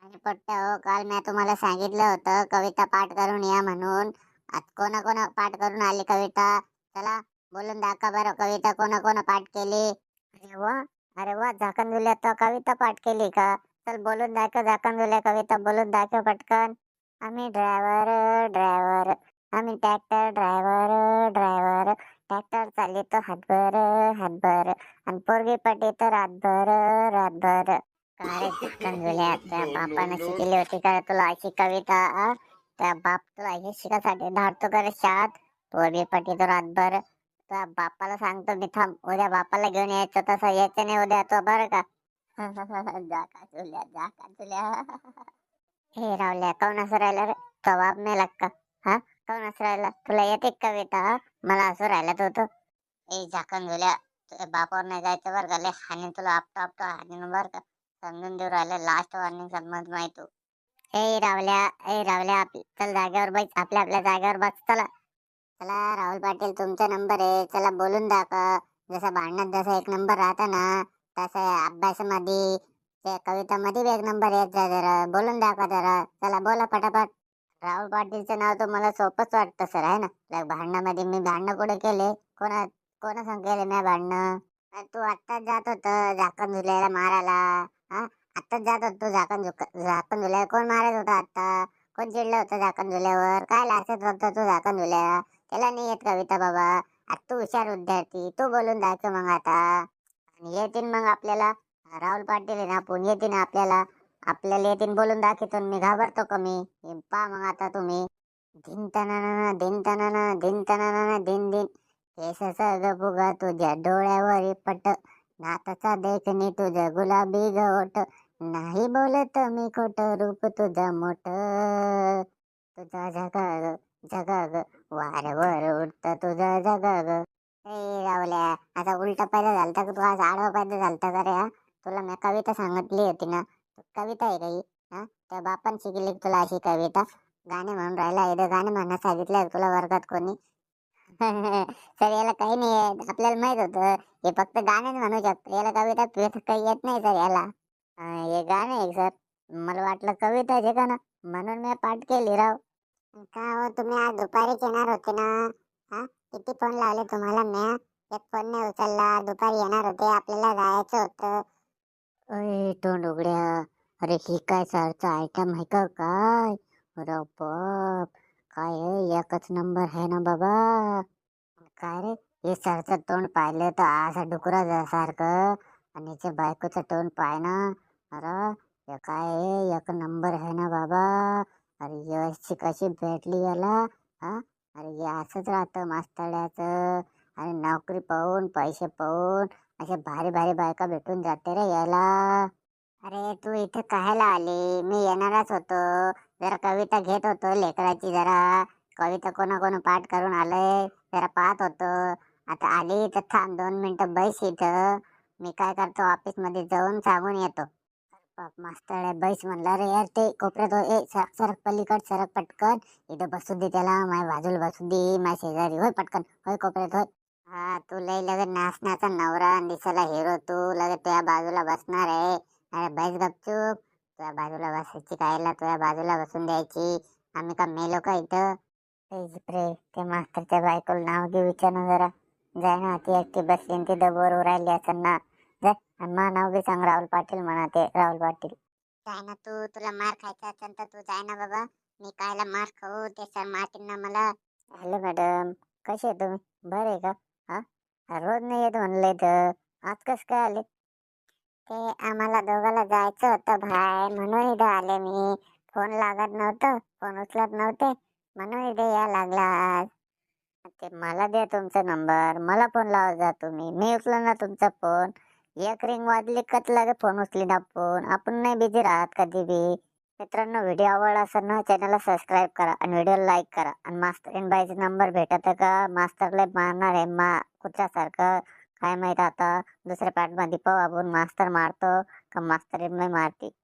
आणि पट्ट्या हो, काल मी तुम्हाला सांगितलं होतं कविता पाठ करून या म्हणून. आज कोणा कोणा पाठ करून आली कविता? चला बोलून दाखवा बरं, कविता कोणा कोणा पाठ केली? अरे वा, अरे वा, झाकण झुल्या तर कविता पाठ केली का? चल बोलून दाखव, झाकण झुल्या कविता बोलून दाखव पटकन. आम्ही ड्रायव्हर ड्रायव्हर, आम्ही ट्रॅक्टर ड्रायव्हर ड्रायव्हर, ट्रॅक्टर चालितो हातभर हातभर, आणि पोरगी पटीत रातभर रातभर. काय रे कंजुल्या, त्या No, no, बापानं no, शिकली होती का तुला अशी कविता आ? त्या बाप तुला हे शिकासाठी धाडतो का रे शाळेत? पोरगी पटीत रातभर. त्या बापाला सांगतो मी, थांब उद्या बापाला घेऊन यायचं, तसं यायचं नाही उद्या तो बरं का? जाका चुल्या जाका चुल्या. हे रावल्या, काऊन असं राहिला रे? जबाब नाही लागत का? हा, काऊन असं राहिला? तुला येते का कविता हा? मला असं राहिला तो तो. ए झाकण झुल्या, तुझ्या बापावर नाही जायचं बरं का? लय हानी तुला, आपटा आपटा हानीन बरं का? समजून देऊ राहिले, लास्ट वॉर्निंग समज नाही तू. ए रावल्या, ए रावल्या, चल जागेवर बस, आपल्या आपल्या जागेवर बस, चला. चला राहुल पाटील, तुमचा नंबर आहे, चला बोलून दाखवा. जसं भांडणात जसा एक नंबर राहता ना, तसं अभ्यासामध्ये त्या कवितामध्ये बी एक नंबर येत जा, जरा बोलून दाखवा जरा. चला बोला पटापट. राहुल पाटीलचं नाव तर मला सोपंच वाटतं सर, आहे ना? भांडणामध्ये मी भांडणं कुठे केले? कोणा संग केले मी भांडणं? अरे तू आत्ताच जात होत झाकण झुल्याला मारायला. हा, आत्ताच जात होतो झाकण झुल्याला कोण मारत होता आता? कोण चिडलं होतं झाकण झुल्यावर? काय लाचत होता तू झाकण झुल्या? त्याला नाही येत कविता बाबा. आता तू हुशार विद्यार्थी, तू बोलून दाखव मग आता. आणि येतील मग आपल्याला राहुल पाटील आहे ना, पुणे येतील आपल्याला. आपल्याला येतील बोलून दाखवतो, मी घाबरतो कमी. पहा मग आता तुम्ही. दिन तनाना दिन तनाना दिन तनाना दिन दिन, केसाचा गबुगा तुझ्या डोळ्यावर पट, नाताचा देखणी तुझं गुलाबी गवट, नाही बोलत मी खोट, रूप तुझं मोठ, तुझा जगाग जगाग, वारवर उठत तुझा जगाग. ए रावल्या, आता उलटा पैदा झालता का तू? आज आडवा पैदा झालता का रे हा? तुला मी कविता सांगितली होती ना, कविता आहे काही? हा, त्या बापान शिकली का तुला अशी कविता? गाणे म्हणून राहिला इथं, गाणे म्हणण्यास सांगितलंय तुला वर्गात कोणी? सर याला काही नाही येत, आपल्याला माहित होतं. हे फक्त गाणे म्हणू शकतो, याला कविता काही येत नाही सर याला. हे गाणे आहे सर, मला वाटलं कविता आहे का ना, म्हणून मी पाठ केली राव. का हो, तुम्ही आज दुपारीच येणार होते ना? हा, किती फोन लावले तुम्हाला मी? एक फोन नाही उचलला. दुपारी येणार होते, आपल्याला जायचं होतं. अरे तोंड उघड्या, अरे ही काय सरचा आयटम आहे का काय? अरे बाप, काय आहे, एकच नंबर आहे ना बाबा. काय रे, हे सरचं तोंड पाहिलं तर असं डुकरा सारखं, आणि याच्या बायकोचं तोंड पाय ना. अरे हे काय आहे, एक नंबर आहे ना बाबा. अरे यशची कशी भेटली याला? हा, अरे हे असंच राहतं मास्तड्याचं. आणि नोकरी पाहून पैसे पाहून अशा भारी भारी बायका भेटून जाते रे याला. अरे तू इथे कायला आली? मी येणारच होतो, जरा कविता घेत होतो लेकराची जरा. कविता कोणा पाठ करून आलंय जरा पाहत होतो. आता आली तर थांब 2 मिनिटं बैस इथं. मी काय करतो, ऑफिस मध्ये जाऊन सांगून येतो. बाप मास्तर बैस म्हणला रे यार, ते कोपऱ्यात ए सरक सरक पलीकड सरक पटकन. इथं बसू दे त्याला, माझ्या बाजूला बसू दे, माझ्या शेजारी होय पटकन, होय कोपऱ्यात होय. हा, तू लय लगेच नाचण्याचा नवरा आणि दिसायला हिरो, तू लगेच त्या बाजूला बसणार आहे? अरे बैस गपचूप. तुझ्या बाजूला बसायची कायला, तुझ्या बाजूला बसून द्यायची. आम्ही का मेलो का इथं? रे ते मास्तरच्या बायकोला नाव घे, विचारणं जरा. जाय ना, ती एकटी बसली आणि ती डबोर राहिली असं ना. जाय आणि मा नाव बी सांग, राहुल पाटील म्हणा, ते राहुल पाटील. जाय ना तू, तुला मार खायचा असेल तर तू जाय ना बाबा. मी कायला मार खाऊ? ते सर मारतील ना मला. हॅलो मॅडम, कसे आहे तुम्ही? बरे आहे का? हा, रोज नाही येत म्हणलं इथं, आज कसं काय आले? ते आम्हाला दोघाला जायचं होतं बाहेर, म्हणून इथं आले मी. फोन लागत नव्हतं, फोन उचलत नव्हते, म्हणून इथे या लागला आज. ते मला द्या तुमचा नंबर, मला फोन लावत जा तुम्ही, मी उचला ना तुमचा फोन. एक रिंग वाजली का लगे फोन उचली ना आपण नाही बिझी राहत कधी बी. मित्रांनो, व्हिडिओ आवडला असेल ना, चॅनलला सबस्क्राईब करा आणि व्हिडिओ लाईक करा. आणि मास्तर बाईचा नंबर भेटत का? मास्तरला मारणार आहे कुत्र्यासारखं. काय माहित आता दुसऱ्या पार्ट मध्ये पाहू आपण, मास्तर मारतो का मास्तर मारते.